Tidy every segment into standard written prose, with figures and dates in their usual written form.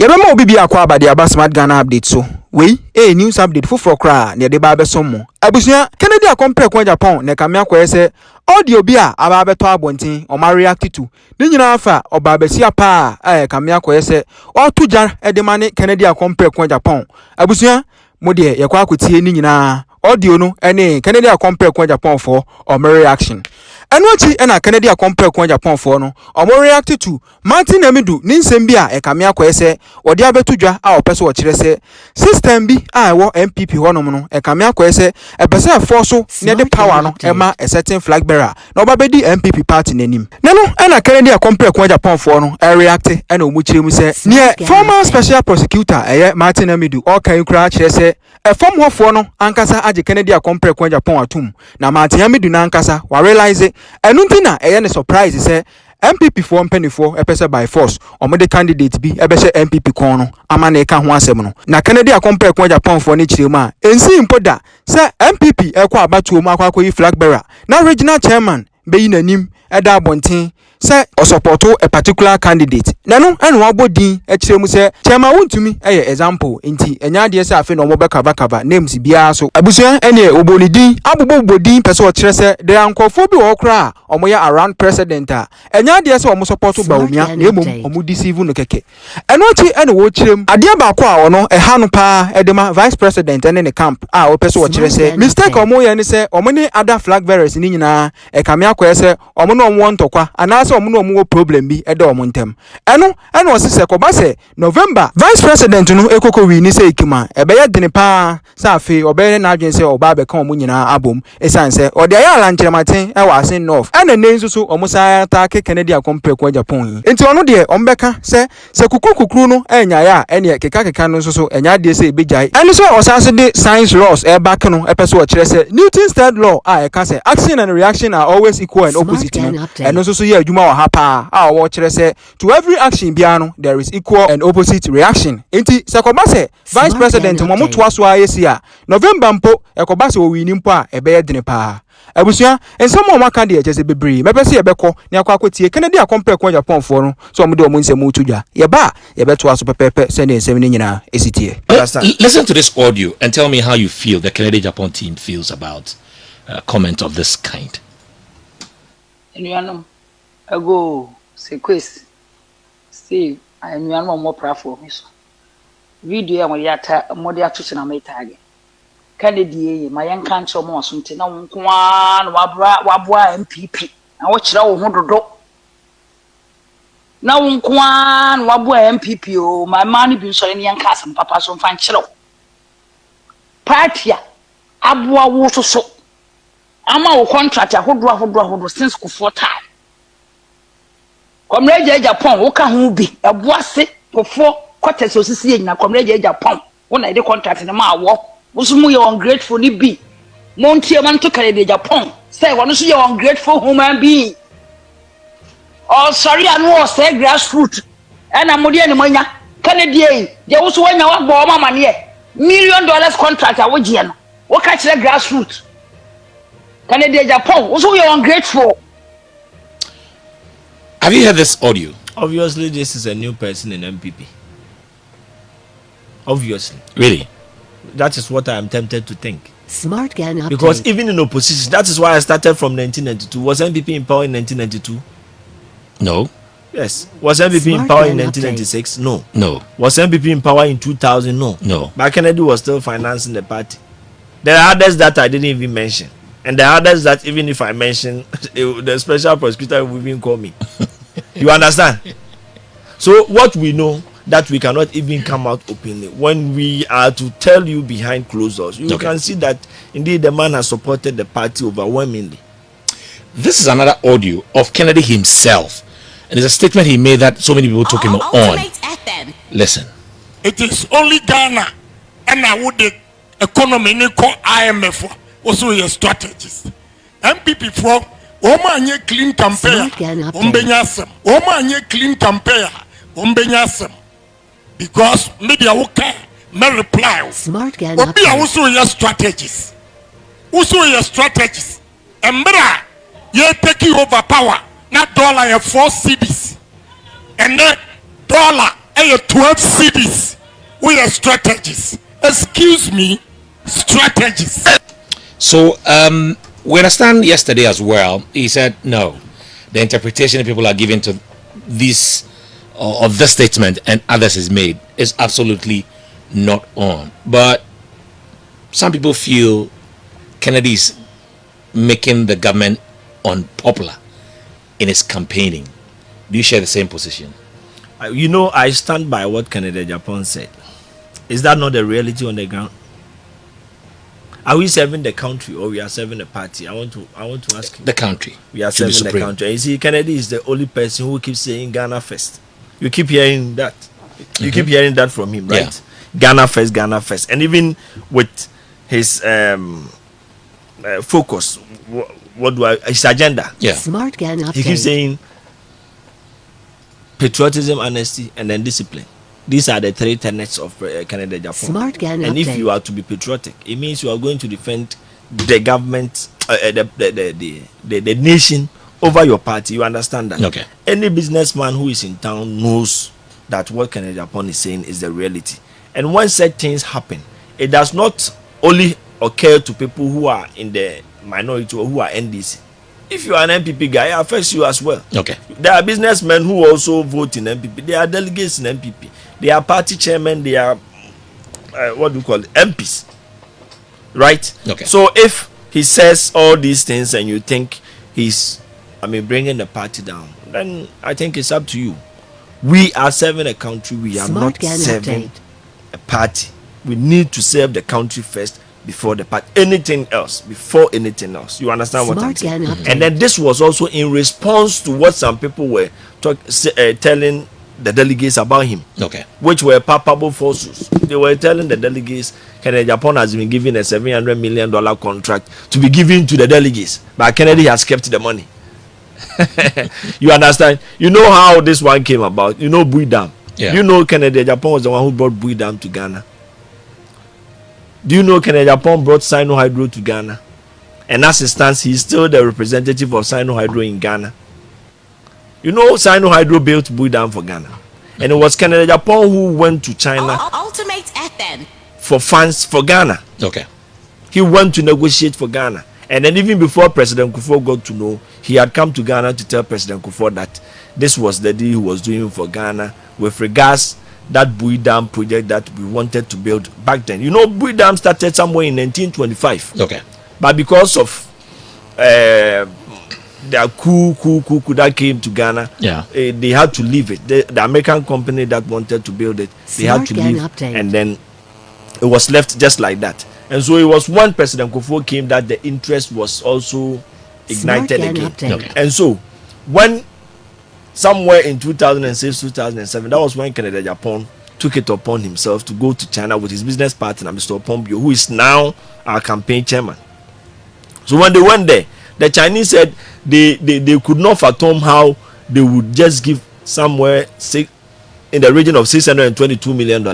Yebema obi bi akwa abade aba smart Ghana update so. We news update for kra ne de ba be somo. Abusua Kennedy akompre kwa Japan ne kamia kwa ese audio bi a aba beto abonten o ma react to. Ni nyina afa oba besia pa kamia kwa ese o tuja de mane Kennedy akompre kwa Japan. Abusua mo de ye kwa akotie ni nyina audio no ene Kennedy akompre kwa Japan for o reaction. Enwachi ena Kennedy akompre kwa Japan for no o react to Martin Amidu ni nsem bi a kamia kwa ese odi abetudwa a opese wo kire se system bi a wo MPP honom no kamia kwa ese epese force ne de power no ema a certain flag bearer na obabedi MPP party nanim neno ena Kennedy akompre kwa Japan for no react ena omu kire mu se ne former special prosecutor Martin Amidu o kan kura kire se form hofo no ankasa age Kennedy akompre kwa Japan atum na Martin Amidu na ankasa wa realize enunti na ne surprise se MPP for mpanifo epese by force omode candidate bi ebese MPP kon no ama na eka ho asem no na Kennedy akompre kwa Japan for ni kiremu a ensi impoda se MPP ekwa abatuo mu akwakoyi flag bearer na regional chairman beyi nanim eda abonten se o support a particular candidate nanu enu abodin ekiremu se chairman Wontumi example nti enya de se afi no mo bekaba names bia so abusua ene obonidin abobodin pese o kire se de ankofo bi wo kra omoye around president a enya de se o mo support baumia na emom omo deceive no keke eno chi ene wo kirem ade ba ko a ono ha no pa edema vice president ene ne camp a o pese o kire se mistake omo ye ne se omo ne other flag bearers ni nyina ekame akwa se omo no omo ntokwa ana omo no omo problem bi ede omo ntem eno osise ko ba se November vice president no ekoko wi ni se ikima ebeye dene pa sa afi obeye na adwen se oba be kan omo nyina abom esan se ode aya ala nkyerematen e wa asen north ena nenzu so omo sa ta ke Kennedy akompre kwa Japan enti ono de ombeka se kukuru no enya ya ene keka no so enya de se ebejai eno so osase de science laws e back no epese o kire se Newton's third law e ka se action and reaction are always equal and opposite no eno so ye adwuma wa hapa a wo kire se to every action bia no there is equal and opposite reaction enti se ko ba se vice president mo moto aso ayesi a November mpo e ko ba se o wini mpo a ebeye dene pa abusua ensemo maka de ejese bebre mepese ye beko ne akwa akotie Kennedy akompre kwa Japan for no so mo de omo nsemo tudwa ye ba ye beto aso pepepe se ne nsem ni nyina esitie. Listen to this audio and tell me how you feel the Kennedy Japan team feels about a comment of this kind. Enuanom ago sequence see enuanom more platform so video am yata mo de atuche na metage Kennedy ma yanka nche mo so nti na wonkwa na wabua MPP na wo kira wo hododo na wonkwa na wabua MPP o ma mani bi so ne yanka asem papa so mfa nkire party abua wo so ama wo contract ahodo since ku 4 time Comrade Agyapong wo ka ho bi eboase kofo quarters osisi nyina Comrade Agyapong wo na ide contract ne ma wo wo so mu ye ungrateful ni bi mo ntie man to Comrade Agyapong say wo no so ye ungrateful human being oh sorry anu o say grassroots na mo de ne manya Canadian je wo so wanya wa bo mama ne $1 million contract a wo je no wo ka kire grassroots Canadian Agyapong wo so ye ungrateful. Have you heard this audio? Obviously, this is a new person in MPP. Obviously. Really? That is what I am tempted to think. Smart Ghana. Because even in opposition, that is why I started from 1992. Was MPP in power in 1992? No. Yes. Was MPP in power in 1996? No. No. Was MPP in power in 2000? No. No. But Kennedy was still financing the party. There are others that I didn't even mention. And there are others that even if I mention, the special prosecutor will even call me. You understand? So what we know that we cannot even come out openly, when we are to tell you behind closed doors, you can see that indeed the man has supported the party overwhelmingly. This is another audio of Kennedy himself. And it's a statement he made that so many people took him on. Listen. It is only Ghana and I would the economy call IMF. Also your strategies. MPP for Oma clean campaign. Ombenyasem. Oma clean campaign. Ombenyasem. Because media okay may reply. Smart Ghana. Obi also your strategies. Also your strategies. Embra ye taking over power. Not dollar 4 cedis. And then dollar I 12 cities. We are strategists. Excuse me, strategists. So we understand yesterday as well. He said no, the interpretation people are giving to this of the statement and others is made is absolutely not on. But some people feel Kennedy is making the government unpopular in its campaigning. Do you share the same position? You know, I stand by what Kennedy Agyapong said. Is that not the reality on the ground? Are we serving the country or we are serving the party? I want to ask you. The country. We are serving the country. You see, Kennedy is the only person who keeps saying Ghana first. You keep hearing that. You keep hearing that from him, right? Yeah. Ghana first, Ghana first. And even with his focus, his agenda. Yeah. Smart Ghana. He keeps saying patriotism, honesty, and then discipline. These are the three tenets of Kennedy Agyapong. Smart Ghana. And if you are to be patriotic, it means you are going to defend the government, the nation over your party. You understand that? Okay. Any businessman who is in town knows that what Kennedy Agyapong is saying is the reality. And when such things happen, it does not only occur to people who are in the minority or who are NDC. If you are an MPP guy, it affects you as well. Okay. There are businessmen who also vote in MPP. They are delegates in MPP. They are party chairmen. They are what do you call it? MPs. Right? Okay. So if he says all these things and you think he's, bringing the party down, then I think it's up to you. We are serving a country. We are not serving a party. We need to serve the country first before the party. Anything else, before anything else. You understand what I'm saying? And then this was also in response to what some people were telling the delegates about him. Okay. Which were palpable falsehoods. They were telling the delegates Kennedy Agyapong has been given a $700 million contract to be given to the delegates, but Kennedy has kept the money. You understand? You know how this one came about. You know Bui Dam. Yeah. You know Kennedy Agyapong was the one who brought Bui Dam to Ghana. Do you know Kennedy Agyapong brought Sino Hydro to Ghana? And as it stands, he is still the representative of Sino Hydro in Ghana. You know Sino Hydro built Bui Dam for Ghana. And it was Kennedy Agyapong who went to China for funds for Ghana. Okay. He went to negotiate for Ghana. And then even before President Kofi got to know, he had come to Ghana to tell President Kofi that this was the deal he was doing for Ghana with regards that Bui Dam project that we wanted to build back then. You know, Bui Dam started somewhere in 1925. Okay. But because of the coup that came to Ghana, yeah, they had to leave it. The American company that wanted to build it, they had to leave, and then it was left just like that. And so it was when President Kofi came that the interest was also ignited again. Okay. And so when somewhere in 2006, 2007, that was when Kennedy Agyapong took it upon himself to go to China with his business partner, Mr. Pompeo, who is now our campaign chairman. So when they went there, the Chinese said they could not fathom how they would just give somewhere in the region of $622 million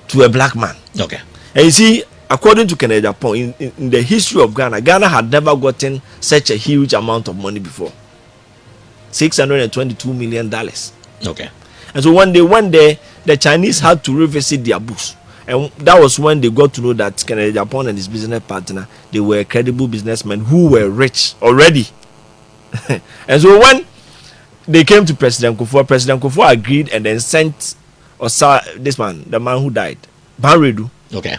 to a black man. Okay. And you see, according to Kennedy Agyapong, in the history of Ghana, Ghana had never gotten such a huge amount of money before. $622 million. Okay. And so when they went there, the Chinese had to revisit their books. And that was when they got to know that Kennedy Agyapong and his business partner, they were credible businessmen who were rich already. And so when they came to President Kofi agreed and then sent this man, the man who died, Banredu. Okay.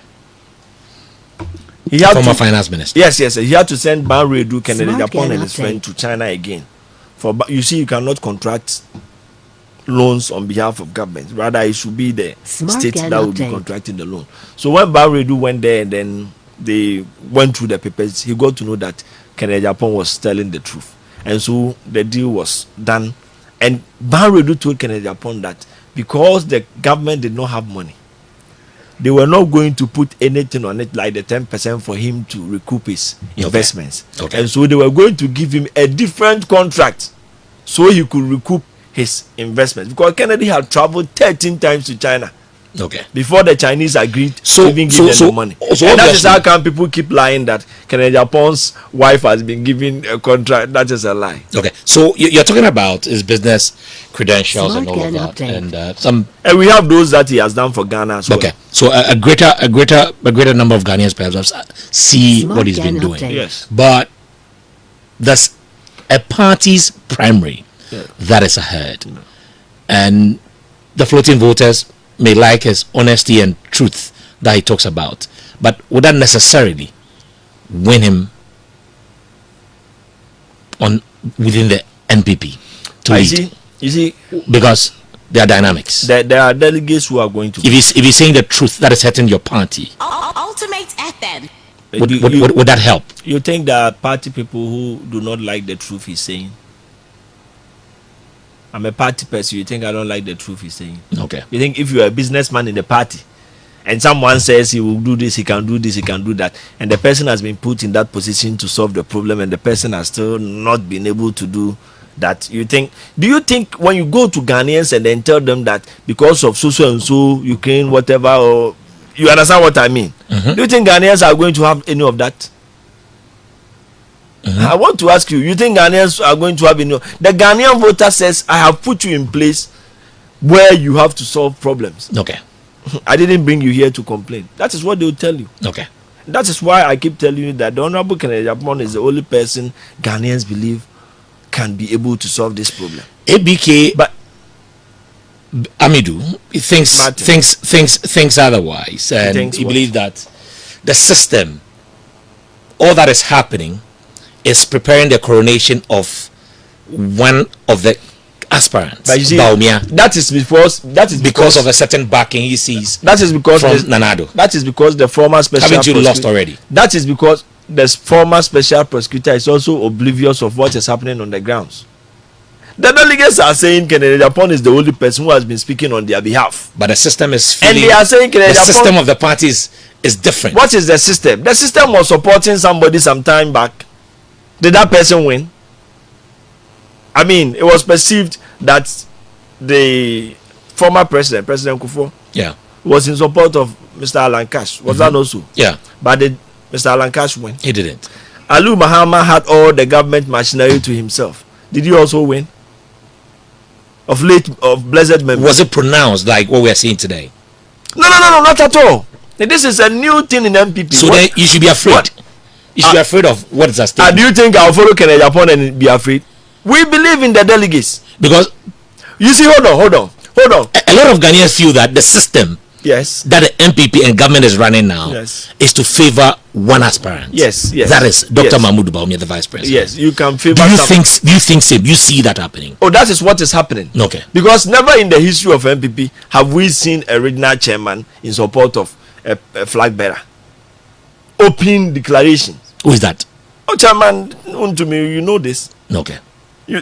He had former finance minister. Yes. He had to send Banredu, Kennedy Agyapong and his friend to China again. You see, you cannot contract loans on behalf of government. Rather, it should be the state that will be contracting the loan. So when Banredu went there and then they went through the papers, he got to know that Kennedy Agyapong was telling the truth. And so the deal was done. And Banredu told Kennedy Agyapong that because the government did not have money, they were not going to put anything on it like the 10% for him to recoup his investments. Okay. And so they were going to give him a different contract so he could recoup his investments. Because Kennedy had traveled 13 times to China Okay. Before the Chinese agreed to even give them the money. So and that is how come people keep lying that Agyapong's wife has been given a contract. That is a lie. Okay. So you're talking about his business credentials and all of that, and and we have those that he has done for Ghana as well. Okay. So a greater number of Ghanaians perhaps see what he's been doing. Yes. But there's a party's primary that is ahead, and the floating voters may like his honesty and truth that he talks about, but would that necessarily win him on within the NPP to lead? You see, because there are dynamics. There are delegates who are going to. If he's saying the truth, that is hurting your party. Ultimate FM. Would that help? You think there are party people who do not like the truth he's saying? I'm a party person. You think I don't like the truth he's saying? Okay. You think if you're a businessman in the party and someone says he will do this, he can do this, he can do that, and the person has been put in that position to solve the problem and the person has still not been able to do that, do you think when you go to Ghanaians and then tell them that because of so and so, Ukraine, whatever, or you understand what I mean? Do you think Ghanaians are going to have any of that? I want to ask you, you think Ghanaians are going to have any? The Ghanaian voter says, I have put you in place where you have to solve problems. Okay. I didn't bring you here to complain. That is what they will tell you. Okay. That is why I keep telling you that the Honorable Agyapong is the only person Ghanaians believe can be able to solve this problem. ABK, but Amidu thinks otherwise, and he believes that the system, all that is happening, is preparing the coronation of one of the aspirants, Baumia. That is because of a certain backing he sees. That is because from Nanado. That is because the former special haven't you lost already? That is because the former special prosecutor is also oblivious of what is happening on the grounds. The delegates are saying Agyapong is the only person who has been speaking on their behalf. But the system is and they are saying the system of the parties is different. What is the system? The system was supporting somebody some time back. Did that person win? I mean, it was perceived that the former president, President Kofi, was in support of Mr. Alan Cash. Was that also? Yeah. But did Mr. Alan Cash win? He didn't. Alu Mahama had all the government machinery to himself. Did he also win? Of blessed memory. Was it pronounced like what we are seeing today? No, not at all. This is a new thing in MPP. So then you should be afraid. What? You should be afraid of what is at stake. Do you think I'll follow Agyapong and be afraid? We believe in the delegates. Because you see, hold on. A lot of Ghanaians feel that the system that the MPP and government is running now is to favor one aspirant. Yes. That is Dr. Mahmoud Bawumia, the vice president. Yes, you can favor. Do you think so? You see that happening? Oh, that is what is happening. Okay. Because never in the history of MPP have we seen a regional chairman in support of a flag bearer. Open declaration. Who is that? Oh, Chairman Wontumi, you know this. Okay.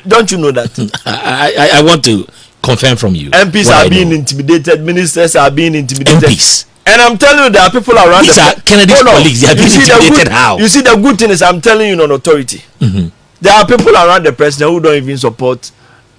Don't you know that? I want to confirm from you. MPs are being intimidated. Ministers are being intimidated. MPs. And I'm telling you, there are people around. These are Kennedy's colleagues. They are being intimidated. How? You see, the good thing is, I'm telling you on authority. There are people around the president who don't even support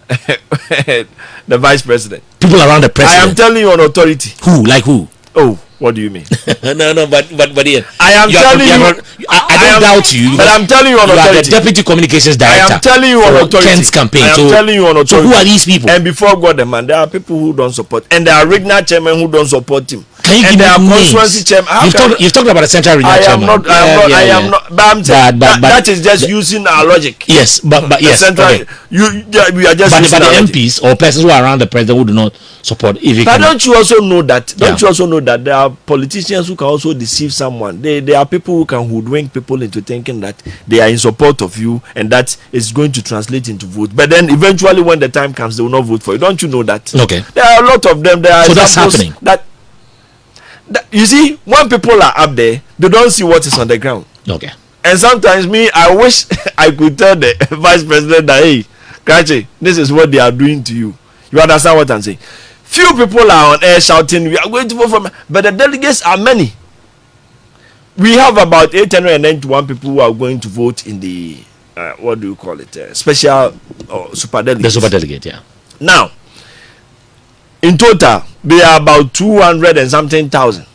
the vice president. People around the president. I am telling you on authority. Who? Like who? Oh, what do you mean? No, but yeah. I am telling you. I don't doubt you. But I'm telling you on authority. You are the deputy communications director. I am telling you on authority. Ken's campaign. I am telling you on authority. So who are these people? And before God, the man, there are people who don't support, and there are regional chairmen who don't support him. Can you and give there are me constituency chairmen. You've talked about a central regional chairman. I am not. But I'm saying that is just using our logic. Yes, but yes. Central, okay. We are just. But the MPs or persons who are around the president who do not support. But don't you also know that? Don't you also know that there are politicians who can also deceive someone? There are people who can hoodwink people into thinking that they are in support of you and that is going to translate into vote. But then eventually, when the time comes, they will not vote for you. Don't you know that? Okay. There are a lot of them. So that's happening. That you see, when people are up there, they don't see what is on the ground. Okay. And sometimes I wish I could tell the vice president that, hey, Kachi, this is what they are doing to you. You understand what I'm saying? Few people are on air shouting, we are going to vote for me. But the delegates are many. We have about 891 people who are going to vote in the, what do you call it, special or super delegate. The super delegate, yeah. Now, In total, they are about 200 and something thousand.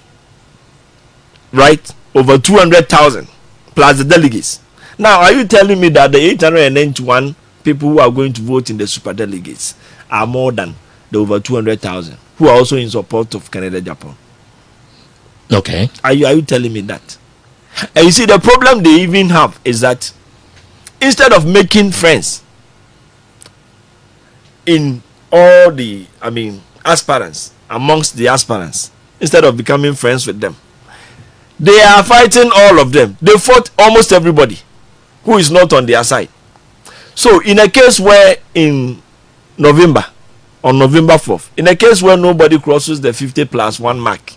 Right? Over 200,000 plus the delegates. Now, are you telling me that the 891 people who are going to vote in the super delegates are more than the over 200,000 who are also in support of Canada, Japan? Okay. Are you telling me that? And you see, the problem they even have is that instead of making friends in all the, aspirants, amongst the aspirants, instead of becoming friends with them, they are fighting all of them. They fought almost everybody who is not on their side. So in a case where in November, on November 4th, in a case where nobody crosses the 50+1 mark,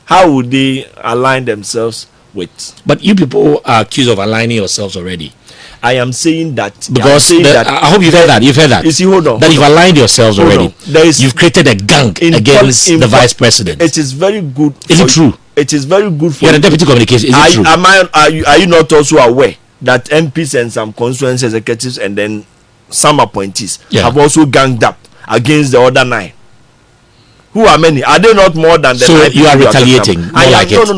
how would they align themselves with? But you people are accused of aligning yourselves already. I am saying that because I hope you've heard that. You've heard that. You see, hold on. That you've aligned yourselves already. You've created a gang against the vice president. It is very good. Is it true? It is very good for you're the deputy communication. Is it true? Are you not also aware that MPs and some constituency executives and then some appointees have also ganged up against the other 9? Who are many? Are they not more than the 9? So you are retaliating.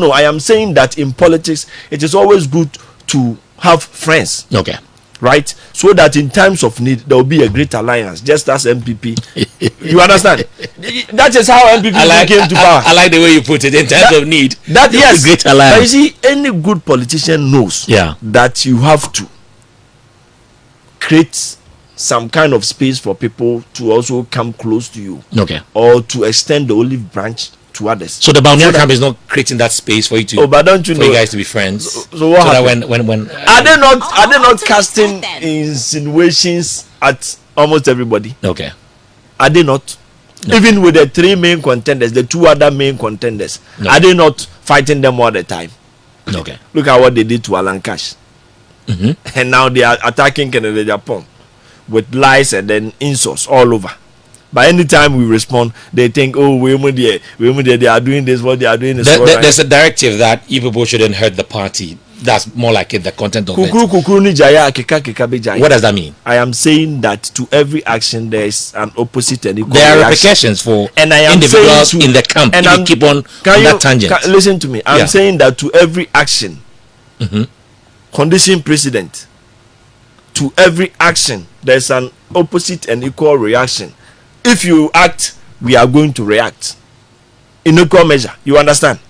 No. I am saying that in politics, it is always good to have friends. Okay. Right? So that in times of need, there will be a great alliance, just as MPP. You understand? That is how MPP came to power. I like the way you put it. In times of need, that yes, a great alliance. But you see, any good politician knows that you have to create some kind of space for people to also come close to you. Okay. Or to extend the olive branch to others. So the Baunia camp is not creating that space for you to. Oh, but don't you know? For you guys to be friends. So what happened? That when are they not casting insinuations at almost everybody? Okay. Are they not? No. Even with the 3 main contenders, the 2 other main contenders, are they not fighting them all the time? Okay. Look at what they did to Alan Cash. And now they are attacking Canada, Japan with lies and then insults all over. But anytime we respond, they think, oh, they are doing this, what they are doing is wrong. There's a directive that you people shouldn't hurt the party. That's more like it, the content of it. What does that mean? I am saying that to every action there is an opposite and equal there are reaction. repercussions for and I am individuals in the camp and if you keep on that tangent. Listen to me. I'm saying that to every action, condition precedent, to every action, there's an opposite and equal reaction. If you act, we are going to react in equal measure. You understand?